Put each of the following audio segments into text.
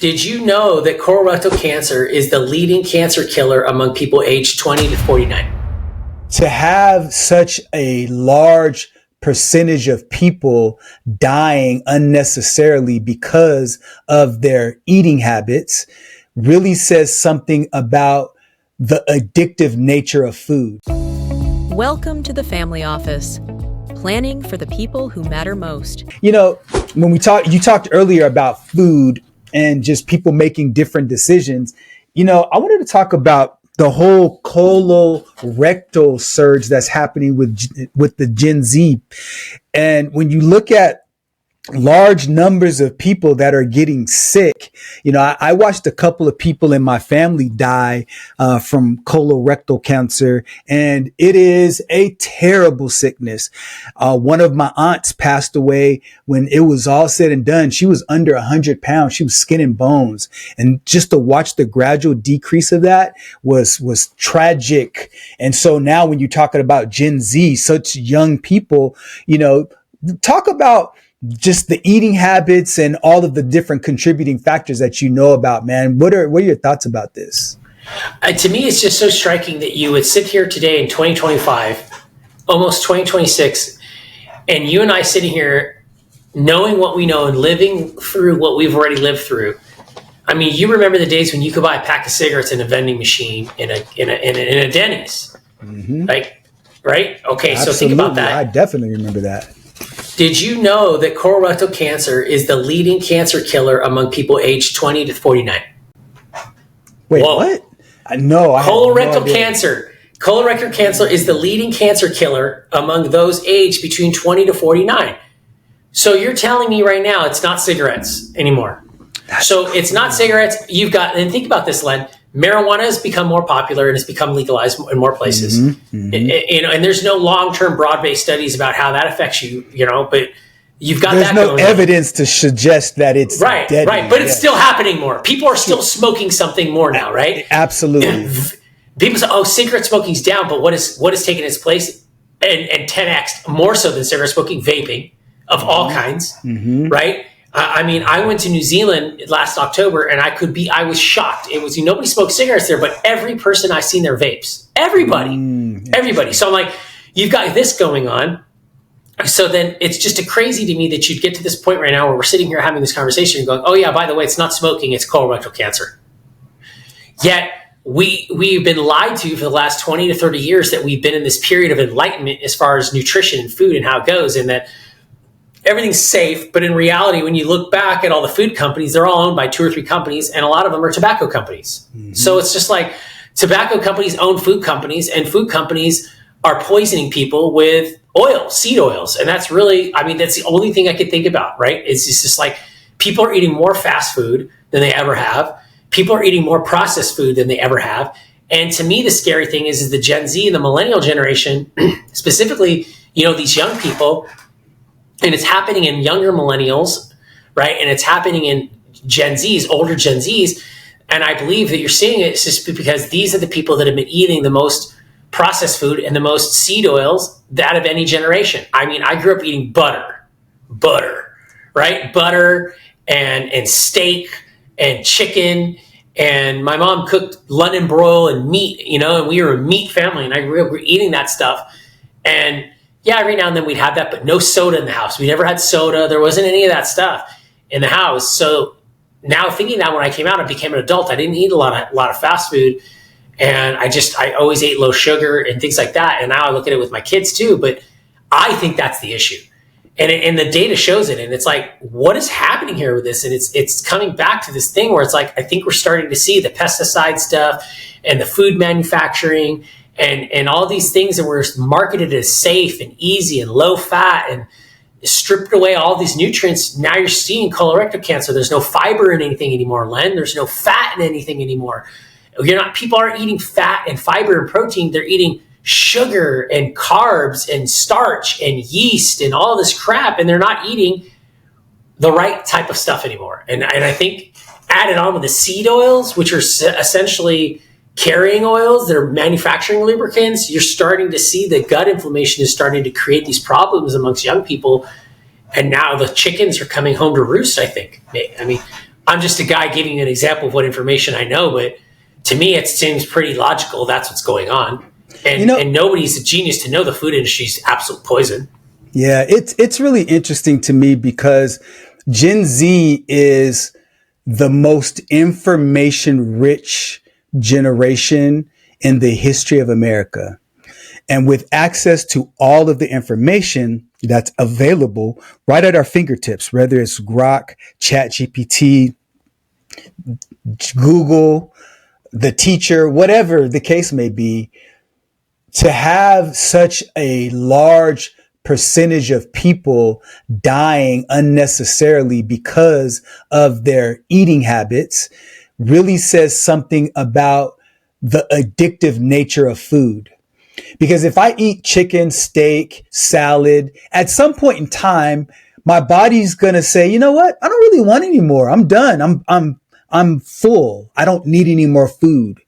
Did you know that colorectal cancer is the leading cancer killer among people aged 20 to 49? To have such a large percentage of people dying unnecessarily because of their eating habits really says something about the addictive nature of food. Welcome to the Family Office, planning for the people who matter most. You know, when you talked earlier about food and just people making different decisions. You know, I wanted to talk about the whole colorectal surge that's happening with the Gen Z. And when you look at large numbers of people that are getting sick. You know, I watched a couple of people in my family die from colorectal cancer, and it is a terrible sickness. One of my aunts passed away when it was all said and done. She was under 100 pounds. She was skin and bones. And just to watch the gradual decrease of that was tragic. And so now when you're talking about Gen Z, such young people, you know, talk about just the eating habits and all of the different contributing factors that you know about, man. What are your thoughts about this? To me, it's just so striking that you would sit here today in 2025, almost 2026, and you and I sitting here knowing what we know and living through what we've already lived through. I mean, you remember the days when you could buy a pack of cigarettes in a vending machine in a Denny's, Mm-hmm. like, right? Okay, Absolutely. So think about that. I definitely remember that. Did you know that colorectal cancer is the leading cancer killer among people aged 20 to 49? Wait, Whoa. what? No, Colorectal cancer. Colorectal cancer is the leading cancer killer among those aged between 20 to 49. So you're telling me right now it's not cigarettes anymore. So it's not cigarettes. You've got, and think about this, Len. Marijuana has become more popular and has become legalized in more places. Mm-hmm, mm-hmm. You know, and there's no long-term broad-based studies about how that affects you, you know, but you've got There's that no going evidence to suggest that it's deadly. Right, but it's still happening more. People are still smoking something more now, right? Absolutely. People say, oh, cigarette smoking's down, but what is taking its place and 10x more so than cigarette smoking? Vaping of all kinds, right? I mean, I went to New Zealand last October and I was shocked. It was, nobody smoked cigarettes there, but every person I seen there vapes. Everybody. So I'm like, you've got this going on. So then it's just crazy to me that you'd get to this point right now where we're sitting here having this conversation and going, oh yeah, by the way, it's not smoking, it's colorectal cancer. Yet we've been lied to for the last 20 to 30 years that we've been in this period of enlightenment as far as nutrition and food and how it goes, and that everything's safe. But in reality, when you look back at all the food companies, they're all owned by 2 or 3 companies, and a lot of them are tobacco companies. Mm-hmm. So it's just like tobacco companies own food companies, and food companies are poisoning people with seed oils. And that's really, I mean, that's the only thing I could think about, right? It's just like people are eating more fast food than they ever have. People are eating more processed food than they ever have. And to me, the scary thing is the Gen Z and the millennial generation, specifically, you know, these young people. And it's happening in younger millennials, right? And it's happening in Gen Zs, older Gen Zs. And I believe that you're seeing it just because these are the people that have been eating the most processed food and the most seed oils out of any generation. I mean, I grew up eating butter, right? Butter and steak and chicken. And my mom cooked London broil and meat, you know, and we were a meat family. And I grew up eating that stuff. And yeah, every now and then we'd have that, but no soda in the house. We never had soda. There wasn't any of that stuff in the house. So now thinking that when I came out, I became an adult. I didn't eat a lot of fast food. And I always ate low sugar and things like that. And now I look at it with my kids too. But I think that's the issue. And the data shows it. And it's like, what is happening here with this? And it's coming back to this thing where it's like, I think we're starting to see the pesticide stuff and the food manufacturing and all these things that were marketed as safe and easy and low fat and stripped away all these nutrients. Now you're seeing colorectal cancer. There's no fiber in anything anymore, Len. There's no fat in anything anymore. People aren't eating fat and fiber and protein. They're eating sugar and carbs and starch and yeast and all this crap. And they're not eating the right type of stuff anymore. And I think added on with the seed oils, which are essentially carrying oils, they're manufacturing lubricants, you're starting to see the gut inflammation is starting to create these problems amongst young people. And now the chickens are coming home to roost, I think. I mean, I'm just a guy giving you an example of what information I know, but to me, it seems pretty logical. That's what's going on. And, and nobody's a genius to know the food industry is absolute poison. Yeah, it's really interesting to me because Gen Z is the most information rich generation in the history of America. And with access to all of the information that's available right at our fingertips, whether it's Grok, ChatGPT, Google, the teacher, whatever the case may be, to have such a large percentage of people dying unnecessarily because of their eating habits really says something about the addictive nature of food. Because if I eat chicken, steak, salad, at some point in time, my body's going to say, you know what? I don't really want any more. I'm done. I'm full. I don't need any more food.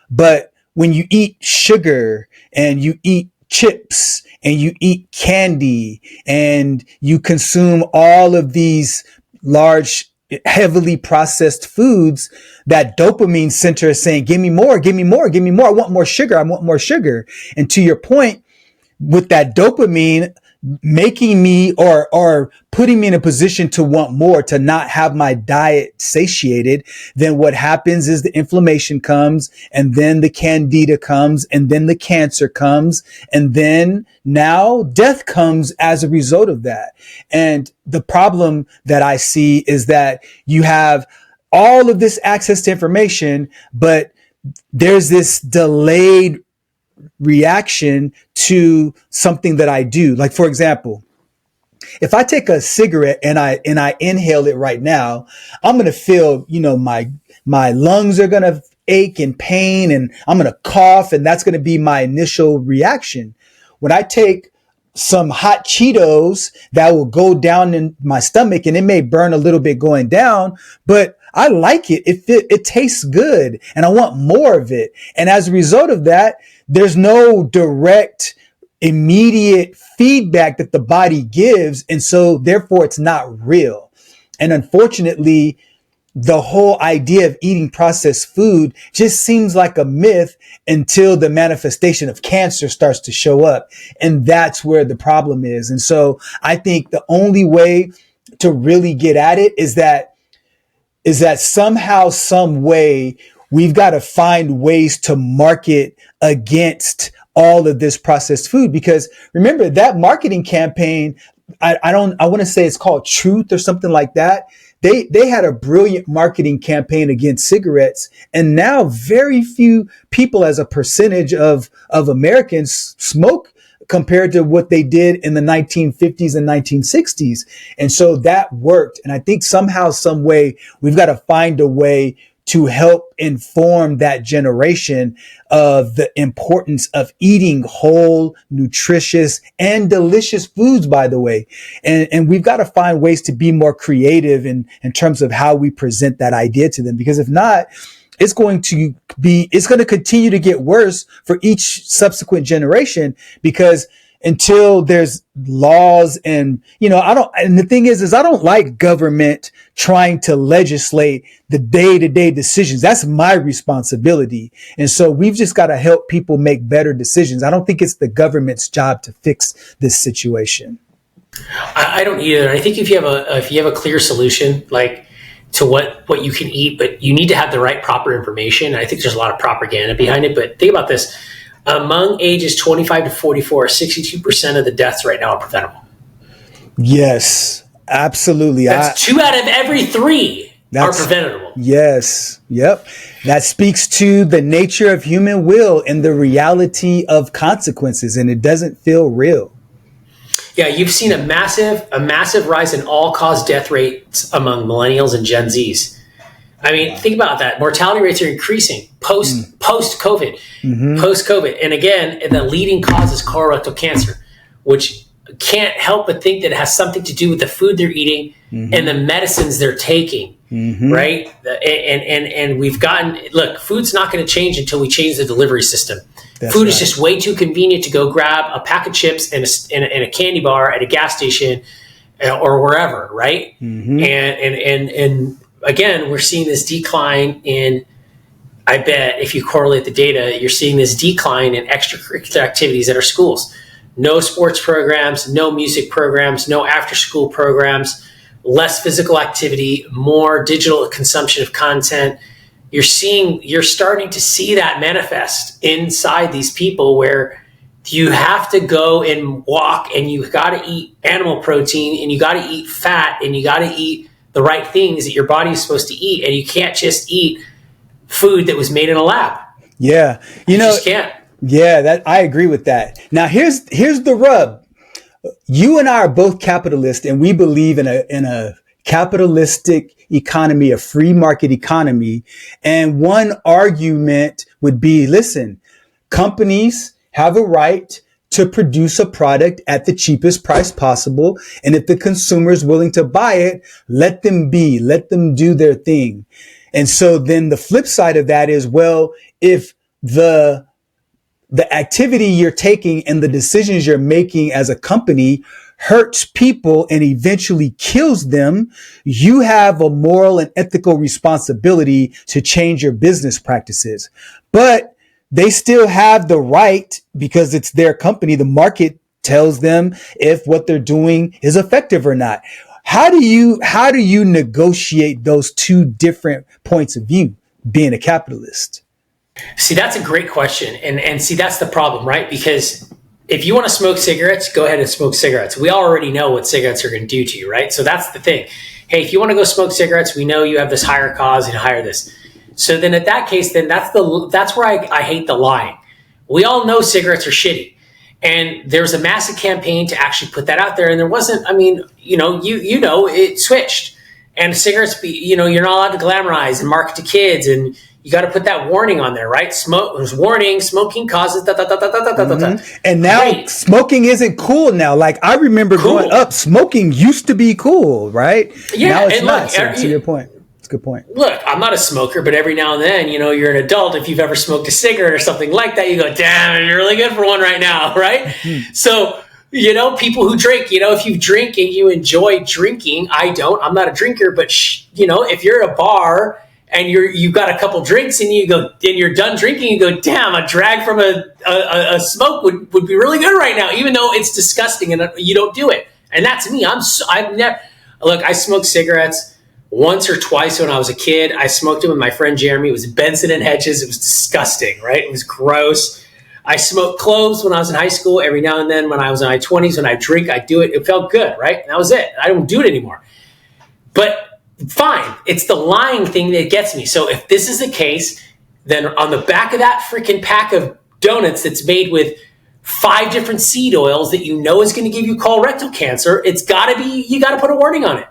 But when you eat sugar and you eat chips and you eat candy and you consume all of these large, heavily processed foods, that dopamine center is saying, give me more, give me more, give me more. I want more sugar. I want more sugar. And to your point, with that dopamine making me or putting me in a position to want more, to not have my diet satiated, then what happens is the inflammation comes, and then the candida comes, and then the cancer comes, and then now death comes as a result of that. And the problem that I see is that you have all of this access to information, but there's this delayed reaction to something that I do. Like, for example, if I take a cigarette and I inhale it right now, I'm going to feel, my lungs are going to ache and pain, and I'm going to cough, and that's going to be my initial reaction. When I take some hot Cheetos, that will go down in my stomach, and it may burn a little bit going down, but I like it. It tastes good, and I want more of it. And as a result of that, there's no direct, immediate feedback that the body gives. And so therefore it's not real. And unfortunately, the whole idea of eating processed food just seems like a myth until the manifestation of cancer starts to show up. And that's where the problem is. And so I think the only way to really get at it is that somehow, some way, we've got to find ways to market against all of this processed food. Because remember, that marketing campaign, I want to say it's called Truth or something like that. They had a brilliant marketing campaign against cigarettes, and now very few people as a percentage of Americans smoke compared to what they did in the 1950s and 1960s. And so that worked. And I think somehow, some way, we've got to find a way to help inform that generation of the importance of eating whole, nutritious, and delicious foods, by the way. And we've got to find ways to be more creative in terms of how we present that idea to them. Because if not, it's going to continue to get worse for each subsequent generation, because until there's laws and the thing is I don't like government trying to legislate the day-to-day decisions. That's my responsibility. And so we've just got to help people make better decisions. I don't think it's the government's job to fix this situation. I don't either. I think if you have a clear solution, like to what you can eat, but you need to have the right proper information. I think there's a lot of propaganda behind it, but think about this. Among ages 25 to 44, 62% of the deaths right now are preventable. Yes, absolutely. That's 2 out of every 3 are preventable. Yes. Yep. That speaks to the nature of human will and the reality of consequences, and it doesn't feel real. Yeah, you've seen a massive rise in all-cause death rates among millennials and Gen Zs. I mean, think about that. Mortality rates are increasing post-COVID. And again, the leading cause is colorectal cancer, which can't help but think that it has something to do with the food they're eating and the medicines they're taking, right? And we've food's not going to change until we change the delivery system. Food is just way too convenient to go grab a pack of chips and a candy bar at a gas station or wherever, right? And again, we're seeing this decline in, I bet if you correlate the data, you're seeing this decline in extracurricular activities at our schools. No sports programs, no music programs, no after school programs, less physical activity, more digital consumption of content. You're starting to see that manifest inside these people, where you have to go and walk, and you got to eat animal protein, and you got to eat fat, and you got to eat the right things that your body is supposed to eat. And you can't just eat food that was made in a lab. Yeah. You just can't. Yeah, that I agree with that. Now here's the rub. You and I are both capitalists, and we believe in a capitalistic economy, a free market economy. And one argument would be, listen, companies have a right to produce a product at the cheapest price possible. And if the consumer is willing to buy it, let them do their thing. And so then the flip side of that is, well, if the activity you're taking and the decisions you're making as a company hurts people and eventually kills them, you have a moral and ethical responsibility to change your business practices. But they still have the right, because it's their company. The market tells them if what they're doing is effective or not. How do you negotiate those two different points of view, being a capitalist? See, that's a great question. And see, that's the problem, right? Because if you want to smoke cigarettes, go ahead and smoke cigarettes. We already know what cigarettes are going to do to you, right? So that's the thing. Hey, if you want to go smoke cigarettes, we know you have this higher cause and higher this. So then at that case, then that's where I hate the lying. We all know cigarettes are shitty. And there's a massive campaign to actually put that out there. And there wasn't, it switched. And cigarettes, you're not allowed to glamorize and market to kids. And you got to put that warning on there, right? There's warning, smoking causes, And now smoking isn't cool now. Like, I remember growing up, smoking used to be cool, right? Yeah. Now it's not. To your point. It's a good point. Look, I'm not a smoker, but every now and then, you're an adult. If you've ever smoked a cigarette or something like that, you go, damn, you're really good for one right now, right? Mm-hmm. So, people who drink, if you drink and you enjoy drinking, I don't. I'm not a drinker, but, if you're at a bar and you've got a couple drinks and you're done drinking, you go, damn, a drag from a smoke would be really good right now, even though it's disgusting and you don't do it. And that's me. I smoked cigarettes once or twice when I was a kid. I smoked them with my friend Jeremy. It was Benson and Hedges. It was disgusting, right? It was gross. I smoked cloves when I was in high school. Every now and then when I was in my 20s, when I drink, I do it. It felt good, right? And that was it. I don't do it anymore. But fine. It's the lying thing that gets me. So if this is the case, then on the back of that freaking pack of donuts that's made with 5 different seed oils that is going to give you colorectal cancer, you got to put a warning on it.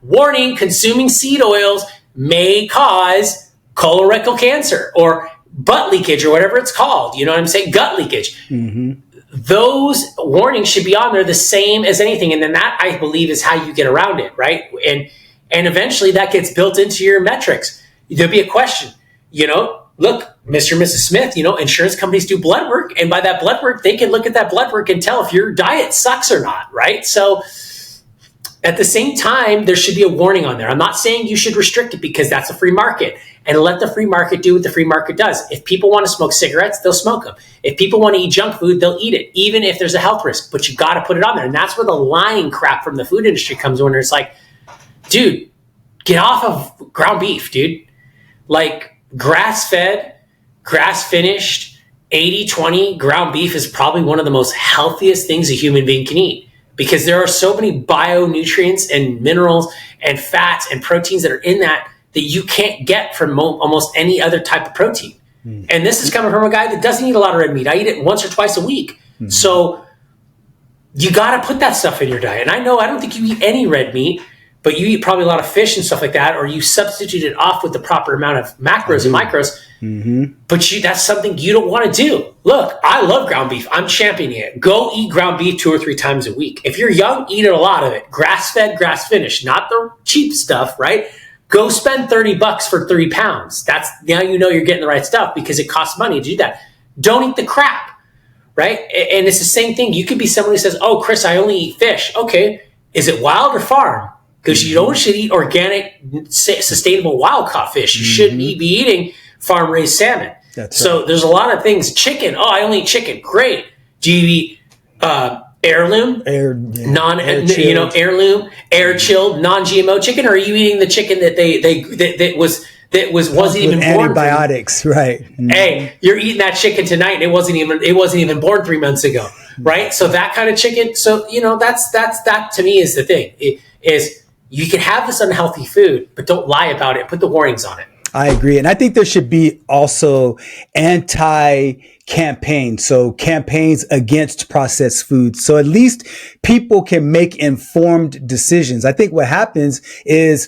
Warning, consuming seed oils may cause colorectal cancer or butt leakage or whatever it's called. You know what I'm saying? Gut leakage. Mm-hmm. Those warnings should be on there the same as anything. And then that, I believe, is how you get around it, right? And eventually that gets built into your metrics. There'll be a question, look, Mr. and Mrs. Smith, insurance companies do blood work. And by that blood work, they can look at that blood work and tell if your diet sucks or not, right? So at the same time, there should be a warning on there. I'm not saying you should restrict it, because that's a free market, and let the free market do what the free market does. If people want to smoke cigarettes, they'll smoke them. If people want to eat junk food, they'll eat it, even if there's a health risk, but you got to put it on there. And that's where the lying crap from the food industry comes in, where it's like, dude, get off of ground beef, dude. Like, grass-fed, grass-finished, 80-20 ground beef is probably one of the most healthiest things a human being can eat, because there are so many bionutrients and minerals and fats and proteins that are in that you can't get from almost any other type of protein. Mm. And this is coming from a guy that doesn't eat a lot of red meat. I eat it once or twice a week. Mm. So you got to put that stuff in your diet. And I don't think you eat any red meat, but you eat probably a lot of fish and stuff like that, or you substitute it off with the proper amount of macros and micros. Mm-hmm. But that's something you don't want to do. Look, I love ground beef. I'm championing it. Go eat ground beef 2 or 3 times a week. If you're young, eat a lot of it. Grass-fed, grass-finished, not the cheap stuff, right? Go spend $30 for 30 pounds. That's now you're getting the right stuff, because it costs money to do that. Don't eat the crap, right? And it's the same thing. You could be someone who says, oh, Chris, I only eat fish. Okay, is it wild or farm? because you don't should eat organic, sustainable wild caught fish. You shouldn't be eating farm raised salmon. So there's a lot of things. Chicken. Oh, I only eat chicken. Great. Do you eat heirloom, heirloom, air chilled, non-GMO chicken, or are you eating the chicken that wasn't even born? Antibiotics, right? Hey, you're eating that chicken tonight, and it wasn't even born 3 months ago, right? So that kind of chicken. So that to me is the thing. Is you can have this unhealthy food, but don't lie about it. Put the warnings on it. I agree. And I think there should be also anti-campaigns. So campaigns against processed foods. So at least people can make informed decisions. I think what happens is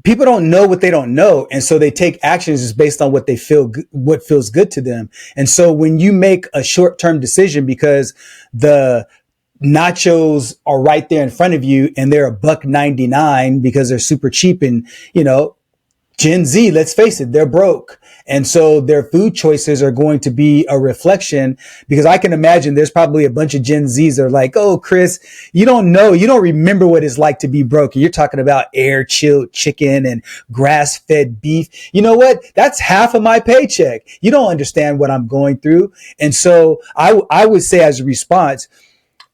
people don't know what they don't know. And so they take actions just based on what they feel, what feels good to them. And so when you make a short-term decision because the nachos are right there in front of you and they're $1.99 because they're super cheap, and, Gen Z, let's face it, they're broke. And so their food choices are going to be a reflection, because I can imagine there's probably a bunch of Gen Zs that are like, oh, Chris, you don't remember what it's like to be broke. And you're talking about air chilled chicken and grass fed beef. You know what? That's half of my paycheck. You don't understand what I'm going through. And so I would say as a response,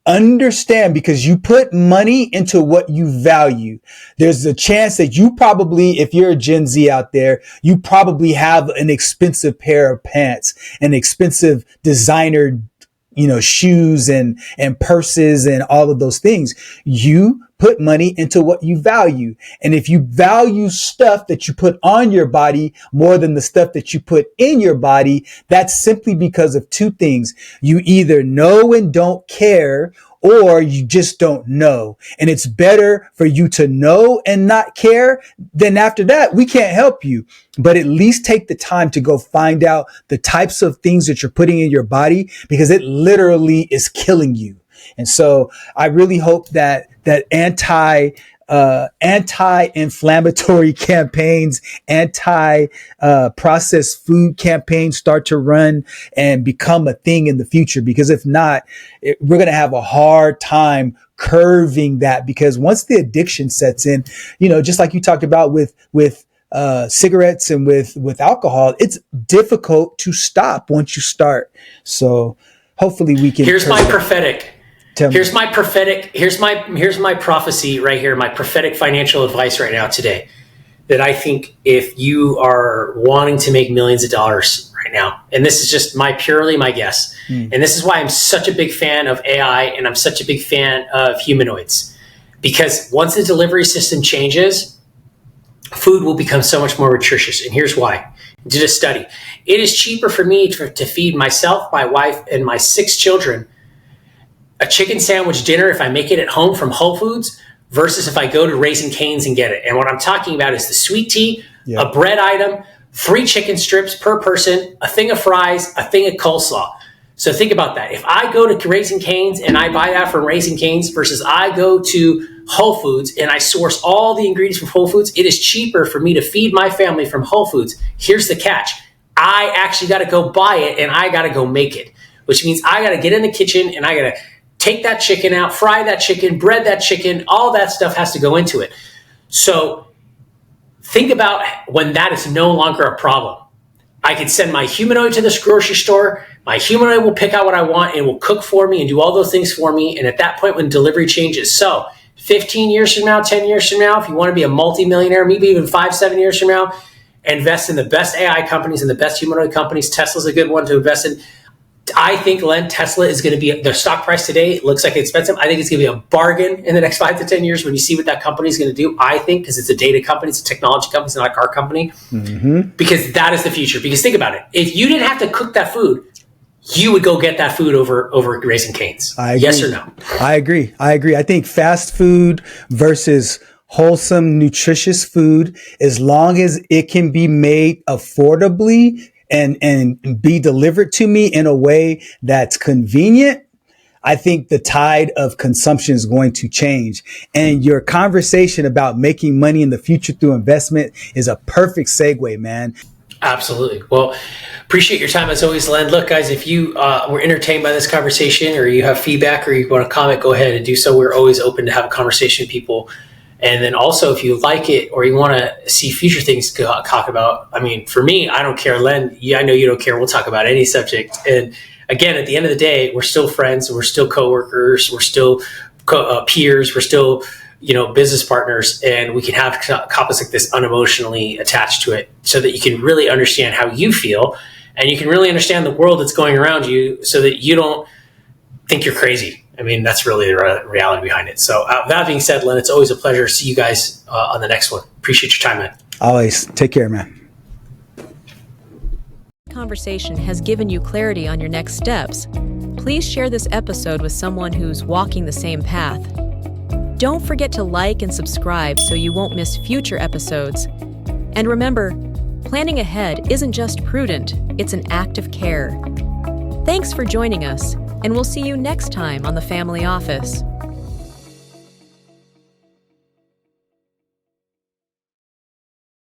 understand, because you put money into what you value. There's a chance that you probably, if you're a Gen Z out there, you probably have an expensive pair of pants, an expensive designer, shoes and purses and all of those things. You put money into what you value. And if you value stuff that you put on your body more than the stuff that you put in your body, that's simply because of two things. You either know and don't care, or you just don't know. And it's better for you to know and not care. Then after that, we can't help you. But at least take the time to go find out the types of things that you're putting in your body, because it literally is killing you. And so I really hope that anti-inflammatory campaigns, processed food campaigns start to run and become a thing in the future. Because if not, we're going to have a hard time curving that, because once the addiction sets in, just like you talked about with cigarettes and with alcohol, it's difficult to stop once you start. So hopefully we can. Here's my prophetic prophecy right here, my prophetic financial advice right now today, that I think if you are wanting to make millions of dollars right now, and this is just purely my guess, and this is why I'm such a big fan of AI and I'm such a big fan of humanoids, because once the delivery system changes, food will become so much more nutritious. And here's why. I did a study. It is cheaper for me to feed myself, my wife, and my 6 children a chicken sandwich dinner if I make it at home from Whole Foods versus if I go to Raising Cane's and get it. And what I'm talking about is the sweet tea, a bread item, 3 chicken strips per person, a thing of fries, a thing of coleslaw. So think about that. If I go to Raising Cane's and I buy that from Raising Cane's versus I go to Whole Foods and I source all the ingredients from Whole Foods, it is cheaper for me to feed my family from Whole Foods. Here's the catch. I actually got to go buy it and I got to go make it, which means I got to get in the kitchen and I got to take that chicken out, fry that chicken, bread that chicken, all that stuff has to go into it. So think about when that is no longer a problem. I could send my humanoid to this grocery store. My humanoid will pick out what I want and will cook for me and do all those things for me. And at that point, when delivery changes, so 15 years from now, 10 years from now, if you want to be a multimillionaire, maybe even 5-7 years from now, invest in the best AI companies and the best humanoid companies. Tesla's a good one to invest in. I think, Len, Tesla is going to be, their stock price today looks like it's expensive. I think it's going to be a bargain in the next 5 to 10 years when you see what that company is going to do. I think, because it's a data company, it's a technology company, it's not a car company, because that is the future. Because think about it. If you didn't have to cook that food, you would go get that food over Raising Cane's. Yes or no? I agree. I think fast food versus wholesome, nutritious food, as long as it can be made affordably and be delivered to me in a way that's convenient, I think the tide of consumption is going to change. And your conversation about making money in the future through investment is a perfect segue, man. Absolutely. Well, appreciate your time as always, Len. Look, guys, if you were entertained by this conversation or you have feedback or you want to comment, go ahead and do so. We're always open to have a conversation with people And then also, if you like it or you want to see future things to talk about, I mean, for me, I don't care. Len, I know you don't care. We'll talk about any subject. And again, at the end of the day, we're still friends. We're still coworkers. We're still peers. We're still, business partners. And we can have topics like this unemotionally attached to it so that you can really understand how you feel and you can really understand the world that's going around you so that you don't think you're crazy. I mean, that's really the reality behind it. So that being said, Len, it's always a pleasure to see you guys on the next one. Appreciate your time, man. Always. Take care, man. Conversation has given you clarity on your next steps. Please share this episode with someone who's walking the same path. Don't forget to like and subscribe so you won't miss future episodes. And remember, planning ahead isn't just prudent, it's an act of care. Thanks for joining us, and we'll see you next time on The Family Office.